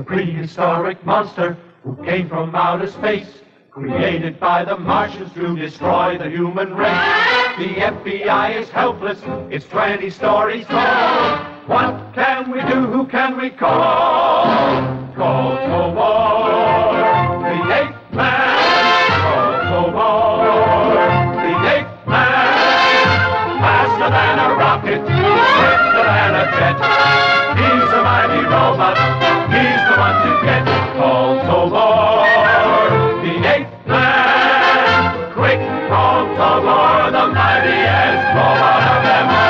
Prehistoric monster who came from outer space, created by the Martians to destroy the human race. The FBI is helpless, it's 20 stories tall. What can we do? Who can we call? Call Tobor, the ape man. Call Tobor, the ape man. Faster than a rocket, swifter than a jet. He's a mighty robot. He's the one to get. Call Tobor, the ape man. Quick, call Tobor, the mightiest robot of them all.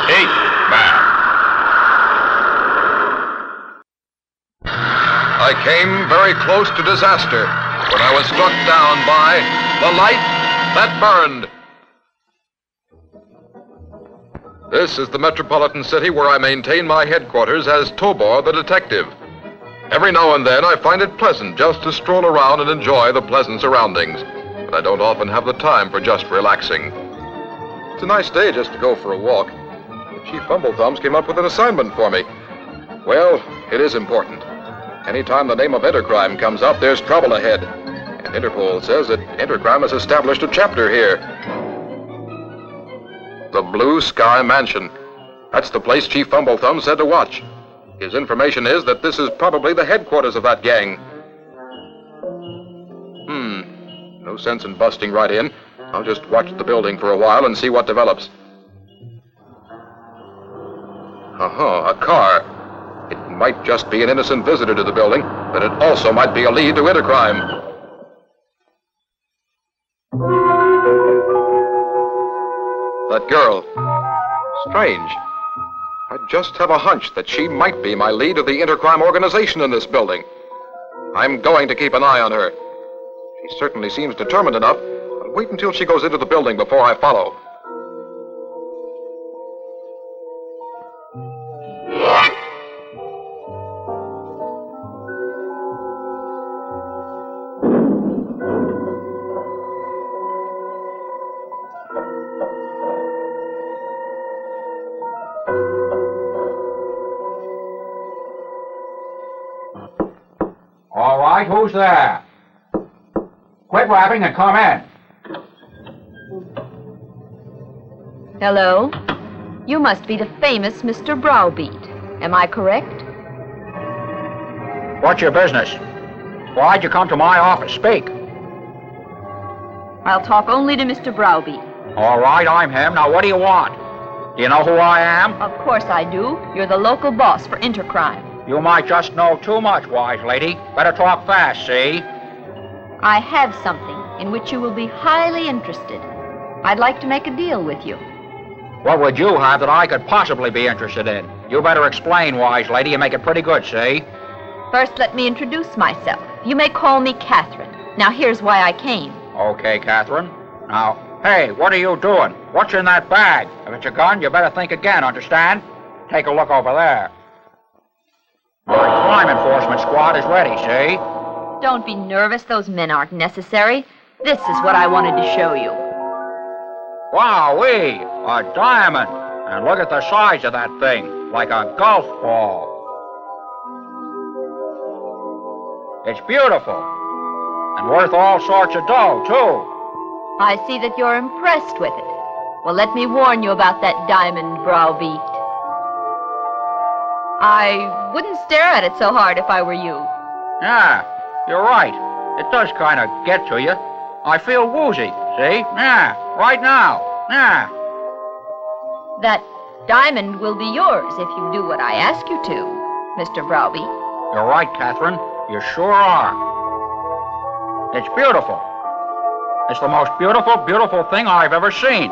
Ape man. I came very close to disaster when I was struck down by the light that burned. This is the metropolitan city where I maintain my headquarters as Tobor the detective. Every now and then I find it pleasant just to stroll around and enjoy the pleasant surroundings, but I don't often have the time for just relaxing. It's a nice day just to go for a walk. Chief Fumblethumbs came up with an assignment for me. Well, it is important. Anytime the name of Intercrime comes up, there's trouble ahead. And Interpol says that Intercrime has established a chapter here. The Blue Sky Mansion. That's the place Chief Fumblethumbs said to watch. His information is that this is probably the headquarters of that gang. No sense in busting right in. I'll just watch the building for a while and see what develops. A car. It might just be an innocent visitor to the building, but it also might be a lead to Intercrime. That girl. Strange. I just have a hunch that she might be my lead to the Intercrime organization in this building. I'm going to keep an eye on her. She certainly seems determined enough. I'll wait until she goes into the building before I follow. All right, who's there? Quit rapping and come in. Hello? You must be the famous Mr. Browbeat. Am I correct? What's your business? Why'd you come to my office? Speak. I'll talk only to Mr. Browbeat. All right, I'm him. Now, what do you want? Do you know who I am? Of course I do. You're the local boss for Intercrime. You might just know too much, wise lady. Better talk fast, see? I have something in which you will be highly interested. I'd like to make a deal with you. What would you have that I could possibly be interested in? You better explain, wise lady, and make it pretty good, see? First, let me introduce myself. You may call me Katheryn. Now, here's why I came. Okay, Katheryn. Now, hey, what are you doing? What's in that bag? If it's a gun, you better think again, understand? Take a look over there. My crime enforcement squad is ready, see? Don't be nervous. Those men aren't necessary. This is what I wanted to show you. Wowee! A diamond! And look at the size of that thing, like a golf ball. It's beautiful. And worth all sorts of dough, too. I see that you're impressed with it. Well, let me warn you about that diamond, Browbeat. I wouldn't stare at it so hard if I were you. Yeah, you're right. It does kind of get to you. I feel woozy, see? Yeah, right now. Yeah. That diamond will be yours if you do what I ask you to, Mr. Browbeat. You're right, Katheryn. You sure are. It's beautiful. It's the most beautiful, beautiful thing I've ever seen.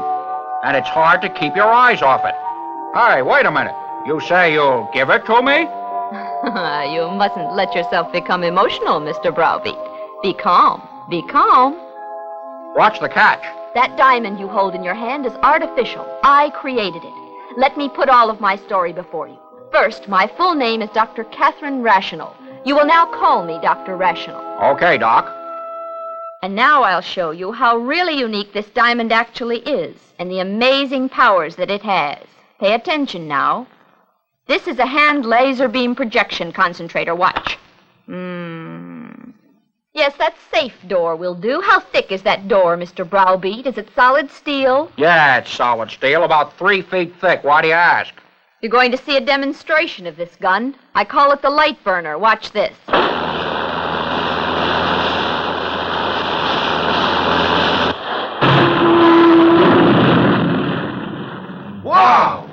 And it's hard to keep your eyes off it. Hey, wait a minute. You say you'll give it to me? You mustn't let yourself become emotional, Mr. Browbeat. Be calm. Be calm. What's the catch? That diamond you hold in your hand is artificial. I created it. Let me put all of my story before you. First, my full name is Dr. Katheryn Rational. You will now call me Dr. Rational. Okay, Doc. And now I'll show you how really unique this diamond actually is and the amazing powers that it has. Pay attention now. This is a hand laser beam projection concentrator. Watch. Yes, that safe door will do. How thick is that door, Mr. Browbeat? Is it solid steel? Yeah, it's solid steel, about 3 feet thick. Why do you ask? You're going to see a demonstration of this gun. I call it the light burner. Watch this. Wow!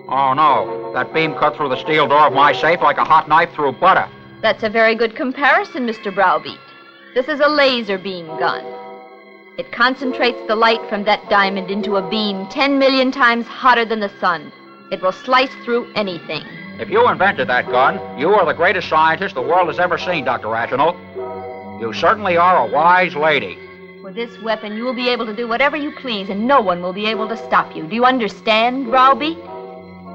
Oh, no. That beam cut through the steel door of my safe like a hot knife through butter. That's a very good comparison, Mr. Browbeat. This is a laser beam gun. It concentrates the light from that diamond into a beam 10 million times hotter than the sun. It will slice through anything. If you invented that gun, you are the greatest scientist the world has ever seen, Dr. Rational. You certainly are a wise lady. With this weapon, you will be able to do whatever you please, and no one will be able to stop you. Do you understand, Browbeat?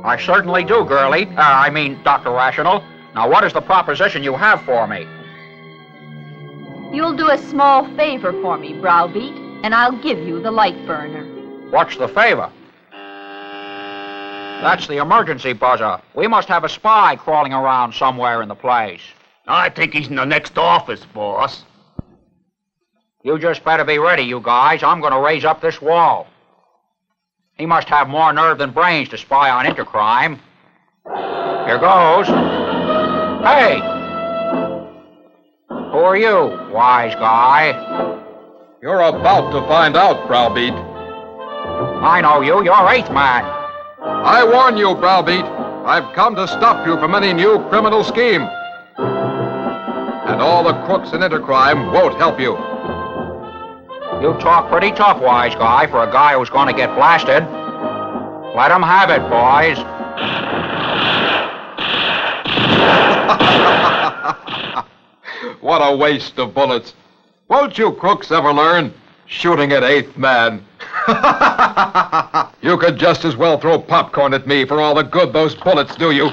I certainly do, girlie. Dr. Rational. Now, what is the proposition you have for me? You'll do a small favor for me, Browbeat, and I'll give you the light burner. What's the favor? That's the emergency buzzer. We must have a spy crawling around somewhere in the place. I think he's in the next office, boss. You just better be ready, you guys. I'm going to raise up this wall. He must have more nerve than brains to spy on Intercrime. Here goes. Hey! Who are you, wise guy? You're about to find out, Browbeat. I know you. You're Eighth Man. I warn you, Browbeat. I've come to stop you from any new criminal scheme. And all the crooks in Intercrime won't help you. You talk pretty tough, wise guy, for a guy who's going to get blasted. Let him have it, boys. What a waste of bullets. Won't you crooks ever learn? Shooting at Eighth Man. You could just as well throw popcorn at me for all the good those bullets do you.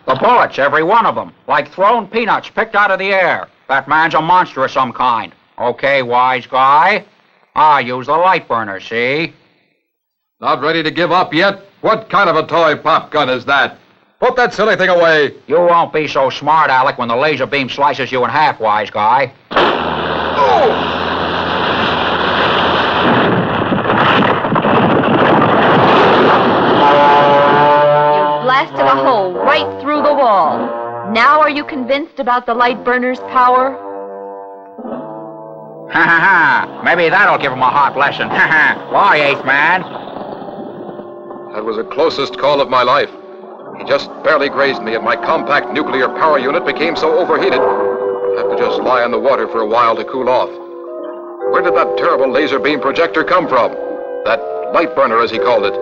The bullets, every one of them, like thrown peanuts picked out of the air. That man's a monster of some kind. Okay, wise guy. I'll use the light burner, see? Not ready to give up yet? What kind of a toy pop gun is that? Put that silly thing away. You won't be so smart, Alec, when the laser beam slices you in half, wise guy. Oh! You blasted a hole right through the wall. Now are you convinced about the light burner's power? Ha ha ha! Maybe that'll give him a hot lesson. Ha ha! Why, Eighth Man? That was the closest call of my life. He just barely grazed me, and my compact nuclear power unit became so overheated, I'd have to just lie in the water for a while to cool off. Where did that terrible laser beam projector come from? That light burner, as he called it.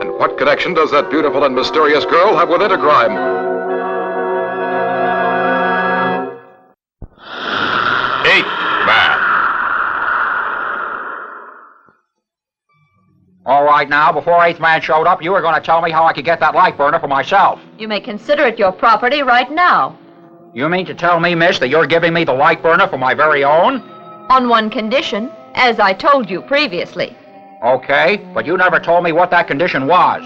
And what connection does that beautiful and mysterious girl have with Intercrime? Eighth Man. All right, now, before Eighth Man showed up, you were going to tell me how I could get that light burner for myself. You may consider it your property right now. You mean to tell me, miss, that you're giving me the light burner for my very own? On one condition, as I told you previously. Okay, but you never told me what that condition was.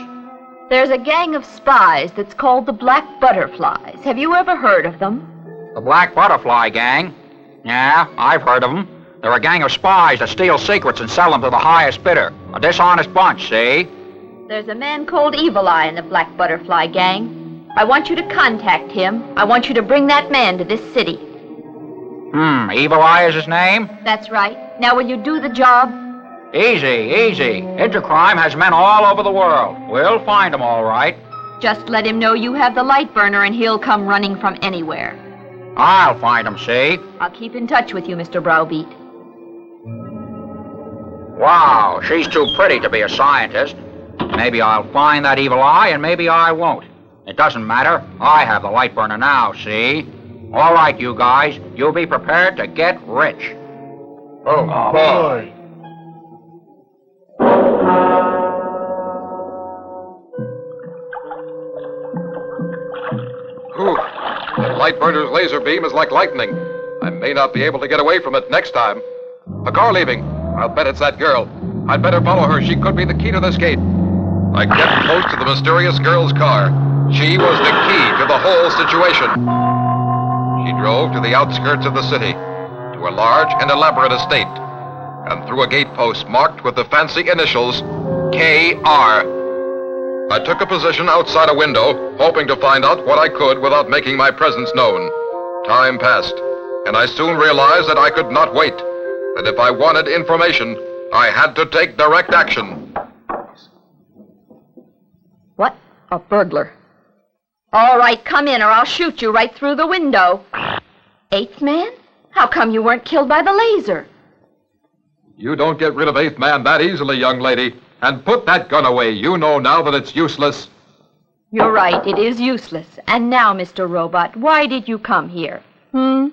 There's a gang of spies that's called the Black Butterflies. Have you ever heard of them? The Black Butterfly Gang? Yeah, I've heard of them. They're a gang of spies that steal secrets and sell them to the highest bidder. A dishonest bunch, see? There's a man called Evil Eye in the Black Butterfly Gang. I want you to contact him. I want you to bring that man to this city. Evil Eye is his name? That's right. Now, will you do the job? Easy, easy. Intercrime has men all over the world. We'll find them all right. Just let him know you have the light burner and he'll come running from anywhere. I'll find them, see? I'll keep in touch with you, Mr. Browbeat. Wow, she's too pretty to be a scientist. Maybe I'll find that evil eye, and maybe I won't. It doesn't matter. I have the light burner now, see? All right, you guys. You'll be prepared to get rich. Oh, boy. Ooh, the light burner's laser beam is like lightning. I may not be able to get away from it next time. A car leaving. I'll bet it's that girl. I'd better follow her. She could be the key to this gate. I kept close to the mysterious girl's car. She was the key to the whole situation. She drove to the outskirts of the city, to a large and elaborate estate, and through a gatepost marked with the fancy initials KR. I took a position outside a window, hoping to find out what I could without making my presence known. Time passed, and I soon realized that I could not wait, that if I wanted information, I had to take direct action. What? A burglar. All right, come in or I'll shoot you right through the window. Eighth man? How come you weren't killed by the laser? You don't get rid of Eighth Man that easily, young lady. And put that gun away. You know now that it's useless. You're right, it is useless. And now, Mr. Robot, why did you come here? How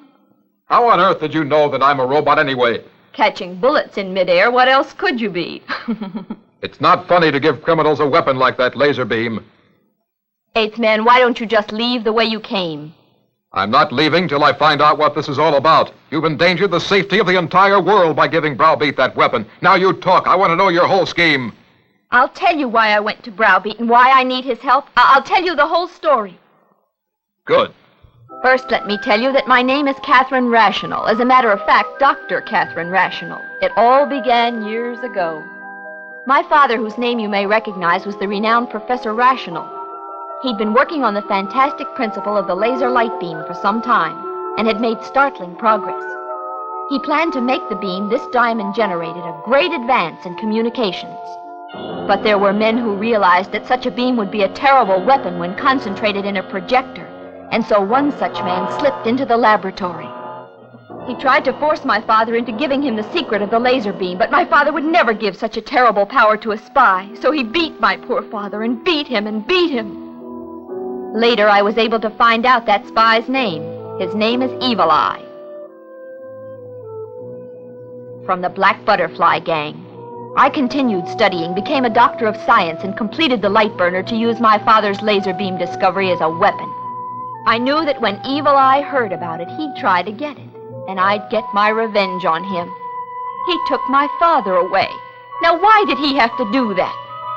on earth did you know that I'm a robot anyway? Catching bullets in midair, what else could you be? It's not funny to give criminals a weapon like that laser beam. Eighth man, why don't you just leave the way you came? I'm not leaving till I find out what this is all about. You've endangered the safety of the entire world by giving Browbeat that weapon. Now you talk. I want to know your whole scheme. I'll tell you why I went to Browbeat and why I need his help. I'll tell you the whole story. Good. First, let me tell you that my name is Katheryn Rational. As a matter of fact, Dr. Katheryn Rational. It all began years ago. My father, whose name you may recognize, was the renowned Professor Rational. He'd been working on the fantastic principle of the laser light beam for some time and had made startling progress. He planned to make the beam this diamond generated a great advance in communications. But there were men who realized that such a beam would be a terrible weapon when concentrated in a projector, and so one such man slipped into the laboratory. He tried to force my father into giving him the secret of the laser beam, but my father would never give such a terrible power to a spy, so he beat my poor father and beat him and beat him. Later, I was able to find out that spy's name. His name is Evil Eye. From the Black Butterfly Gang. I continued studying, became a doctor of science, and completed the light burner to use my father's laser beam discovery as a weapon. I knew that when Evil Eye heard about it, he'd try to get it, and I'd get my revenge on him. He took my father away. Now, why did he have to do that?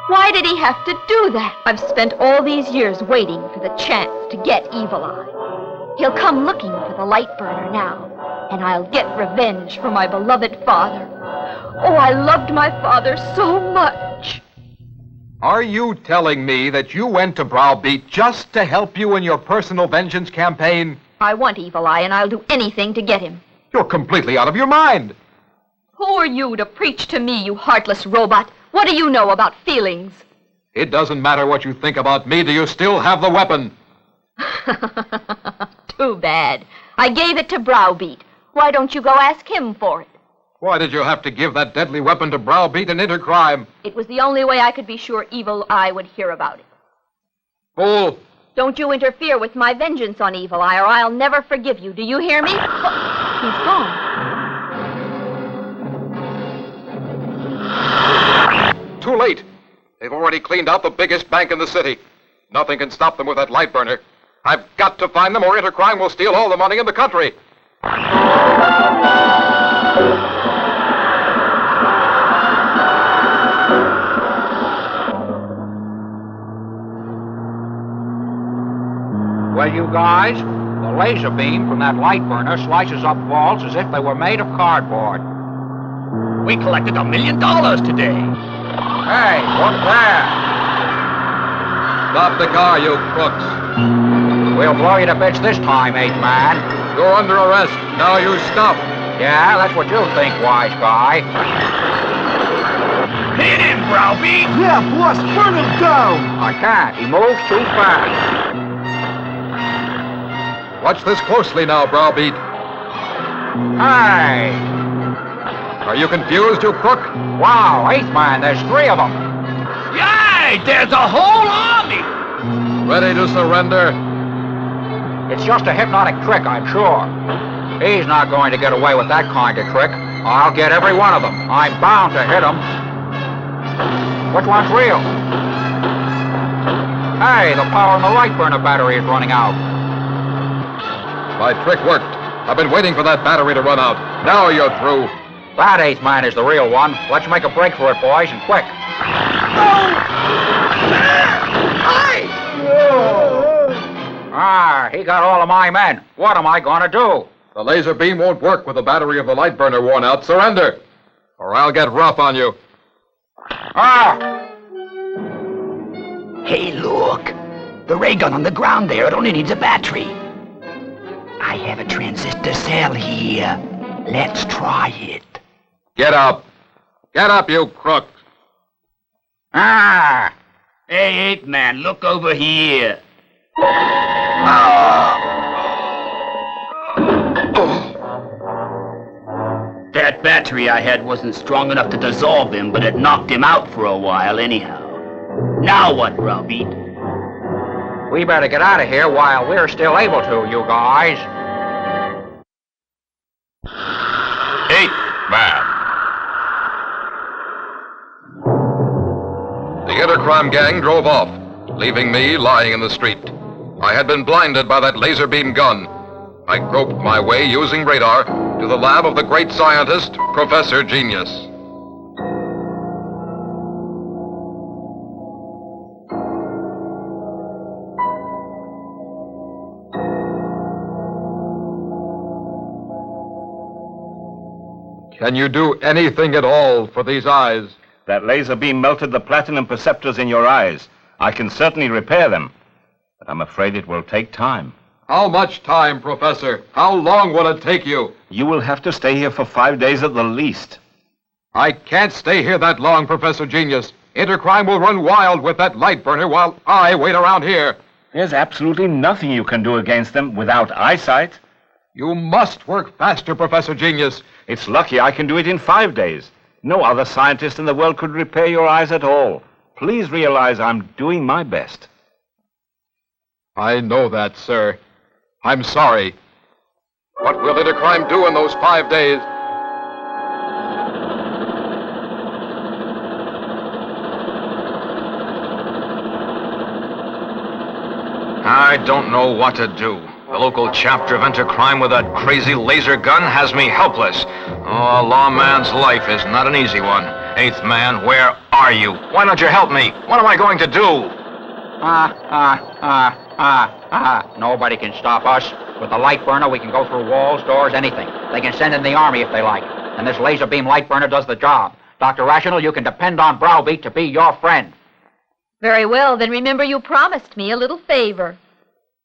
Why did he have to do that? I've spent all these years waiting for the chance to get Evil Eye. He'll come looking for the light burner now, and I'll get revenge for my beloved father. Oh, I loved my father so much. Are you telling me that you went to Browbeat just to help you in your personal vengeance campaign? I want Evil Eye, and I'll do anything to get him. You're completely out of your mind. Who are you to preach to me, you heartless robot? What do you know about feelings? It doesn't matter what you think about me. Do you still have the weapon? Too bad. I gave it to Browbeat. Why don't you go ask him for it? Why did you have to give that deadly weapon to Browbeat and Intercrime? It was the only way I could be sure Evil Eye would hear about it. Fool! Don't you interfere with my vengeance on Evil Eye, or I'll never forgive you. Do you hear me? Oh, he's gone. Too late. They've already cleaned out the biggest bank in the city. Nothing can stop them with that light burner. I've got to find them, or Intercrime will steal all the money in the country. Well, you guys, the laser beam from that light burner slices up walls as if they were made of cardboard. We collected $1 million today. Hey, look there. Stop the car, you crooks. We'll blow you to bits this time, Eighth Man. You're under arrest. Now you stop. Yeah, that's what you think, wise guy. Hit him, Browbeat! Yeah, boss, burn him down! I can't. He moves too fast. Watch this closely now, Browbeat. Hey! Are you confused, you crook? Wow, Eighth Man, there's 3 of them. Yay! There's a whole army! Ready to surrender? It's just a hypnotic trick, I'm sure. He's not going to get away with that kind of trick. I'll get every one of them. I'm bound to hit them. Which one's real? Hey, the power in the light burner battery is running out. My trick worked. I've been waiting for that battery to run out. Now you're through. That 8th man is the real one. Let's make a break for it, boys, and quick. He got all of my men. What am I going to do? The laser beam won't work with the battery of the light burner worn out. Surrender, or I'll get rough on you. Hey, look. The ray gun on the ground there, it only needs a battery. I have a transistor cell here. Let's try it. Get up. Get up, you crook. Hey, 8th man, look over here. That battery I had wasn't strong enough to dissolve him, but it knocked him out for a while anyhow. Now what, Browbeat? We better get out of here while we're still able to, you guys. 8th man. The Intercrime gang drove off, leaving me lying in the street. I had been blinded by that laser beam gun. I groped my way using radar to the lab of the great scientist, Professor Genius. Can you do anything at all for these eyes? That laser beam melted the platinum perceptors in your eyes. I can certainly repair them, but I'm afraid it will take time. How much time, Professor? How long will it take you? You will have to stay here for 5 days at the least. I can't stay here that long, Professor Genius. Intercrime will run wild with that light burner while I wait around here. There's absolutely nothing you can do against them without eyesight. You must work faster, Professor Genius. It's lucky I can do it in 5 days. No other scientist in the world could repair your eyes at all. Please realize I'm doing my best. I know that, sir. I'm sorry. What will Intercrime do in those 5 days? I don't know what to do. The local chapter of Intercrime with that crazy laser gun has me helpless. Oh, a lawman's life is not an easy one. 8th man, where are you? Why don't you help me? What am I going to do? Nobody can stop us. With the light burner, we can go through walls, doors, anything. They can send in the army if they like. And this laser beam light burner does the job. Dr. Rational, you can depend on Browbeat to be your friend. Very well, then remember you promised me a little favor.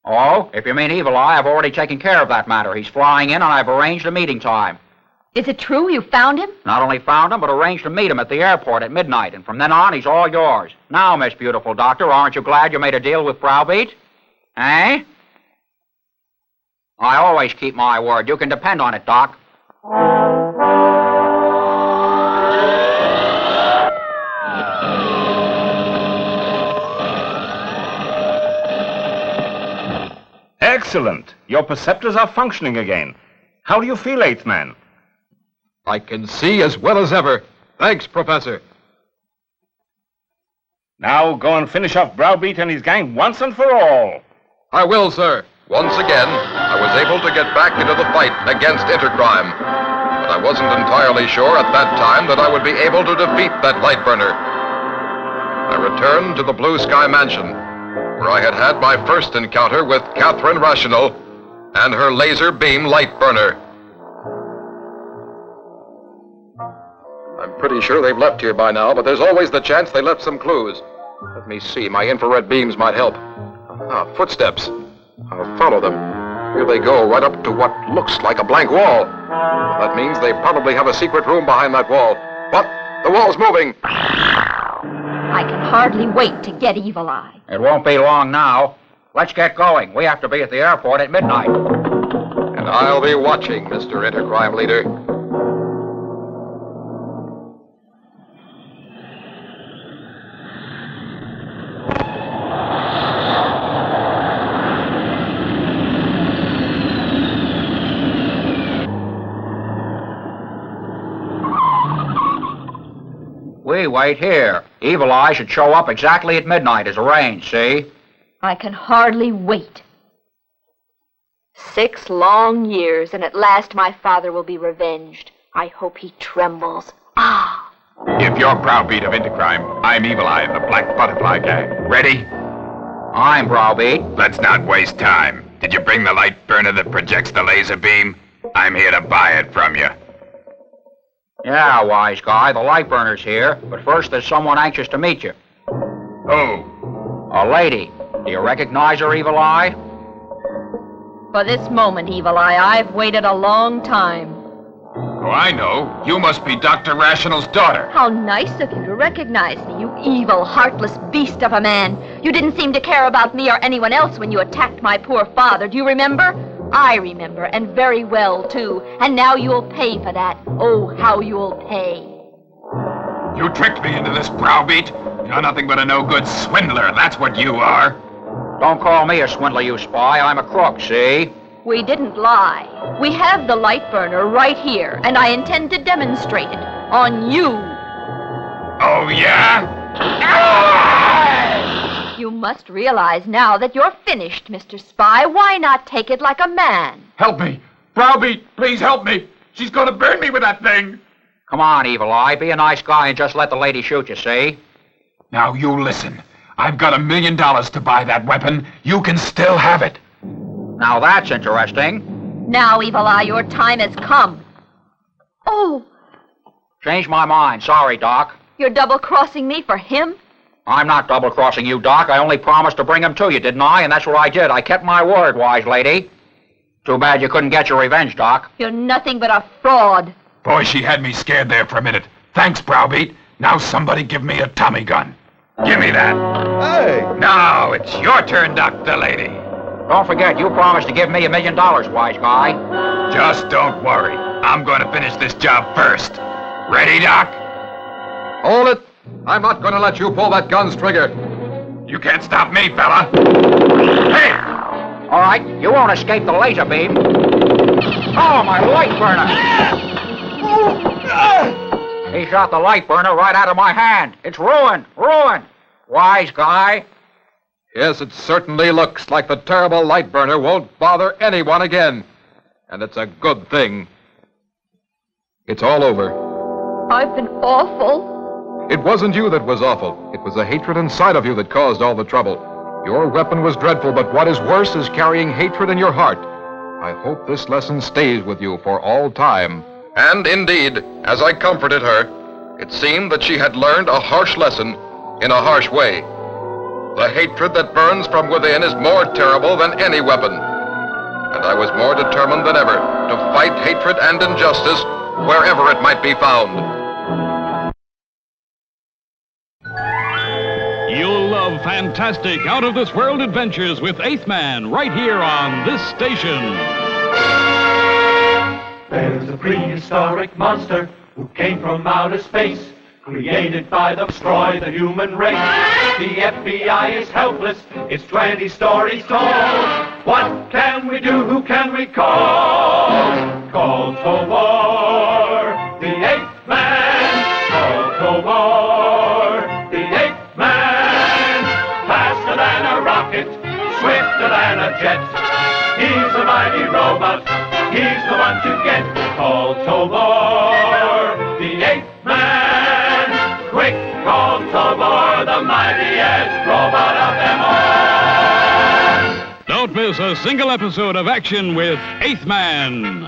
Oh, if you mean Evil Eye, I've already taken care of that matter. He's flying in, and I've arranged a meeting time. Is it true you found him? Not only found him, but arranged to meet him at the airport at midnight. And from then on, he's all yours. Now, Miss Beautiful Doctor, aren't you glad you made a deal with Browbeat? Eh? I always keep my word. You can depend on it, Doc. Excellent. Your perceptors are functioning again. How do you feel, 8th man? I can see as well as ever. Thanks, Professor. Now go and finish off Browbeat and his gang once and for all. I will, sir. Once again, I was able to get back into the fight against Intercrime. But I wasn't entirely sure at that time that I would be able to defeat that light burner. I returned to the Blue Sky Mansion, where I had had my first encounter with Katheryn Rational and her laser beam light burner. I'm pretty sure they've left here by now, but there's always the chance they left some clues. Let me see, my infrared beams might help. Footsteps. I'll follow them. Here they go, right up to what looks like a blank wall. That means they probably have a secret room behind that wall. What? The wall's moving! I can hardly wait to get Evil Eye. It won't be long now. Let's get going. We have to be at the airport at midnight. And I'll be watching, Mr. Intercrime Leader. me wait here. Evil Eye should show up exactly at midnight as arranged, see? I can hardly wait. 6 long years, and at last my father will be revenged. I hope he trembles. Ah! If you're Browbeat of Intercrime, I'm Evil Eye, the Black Butterfly Gang. Ready? I'm Browbeat. Let's not waste time. Did you bring the light burner that projects the laser beam? I'm here to buy it from you. Yeah, wise guy, the light burner's here. But first there's someone anxious to meet you. Who? A lady. Do you recognize her, Evil Eye? For this moment, Evil Eye, I've waited a long time. Oh, I know. You must be Dr. Rational's daughter. How nice of you to recognize me, you evil, heartless beast of a man. You didn't seem to care about me or anyone else when you attacked my poor father. Do you remember? I remember, and very well, too. And now you'll pay for that. Oh, how you'll pay. You tricked me into this, Browbeat. You're nothing but a no-good swindler. That's what you are. Don't call me a swindler, you spy. I'm a crook, see? We didn't lie. We have the light burner right here, and I intend to demonstrate it on you. Oh, yeah? You must realize now that you're finished, Mr. Spy. Why not take it like a man? Help me. Browbeat, please help me. She's going to burn me with that thing. Come on, Evil Eye. Be a nice guy and just let the lady shoot you, see? Now, you listen. I've got $1 million to buy that weapon. You can still have it. Now that's interesting. Now, Evil Eye, your time has come. Oh, Changed my mind. Sorry, Doc. you're double-crossing me for him? I'm not double-crossing you, Doc. I only promised to bring him to you, didn't I? And that's what I did. I kept my word, wise lady. Too bad you couldn't get your revenge, Doc. You're nothing but a fraud. Boy, she had me scared there for a minute. Thanks, Browbeat. Now somebody give me a Tommy gun. Give me that. Hey! Now it's your turn, Dr. Lady. Don't forget, you promised to give me $1 million, wise guy. Just don't worry. I'm going to finish this job first. Ready, Doc? Hold it! I'm not going to let you pull that gun's trigger. You can't stop me, fella. Hey! All right, you won't escape the laser beam. Oh, my light burner! He shot the light burner right out of my hand. It's ruined, ruined. Wise guy. Yes, it certainly looks like the terrible light burner won't bother anyone again. And it's a good thing. It's all over. I've been awful. It wasn't you that was awful. It was the hatred inside of you that caused all the trouble. Your weapon was dreadful, but what is worse is carrying hatred in your heart. I hope this lesson stays with you for all time. And indeed, as I comforted her, it seemed that she had learned a harsh lesson in a harsh way. The hatred that burns from within is more terrible than any weapon. And I was more determined than ever to fight hatred and injustice wherever it might be found. You'll love fantastic, out-of-this-world adventures with Eighth Man right here on this station. There's a prehistoric monster who came from outer space, created by the destroy the human race. The FBI is helpless, it's 20 stories tall. What can we do, who can we call? Call Tobor, the eighth man. Call Tobor, the eighth man. Faster than a rocket, swifter than a jet. He's a mighty robot, he's the one to get. Call Tobor, the eighth man. Quick, call Tobor, the mightiest robot of them all. Don't miss a single episode of action with Eighth Man.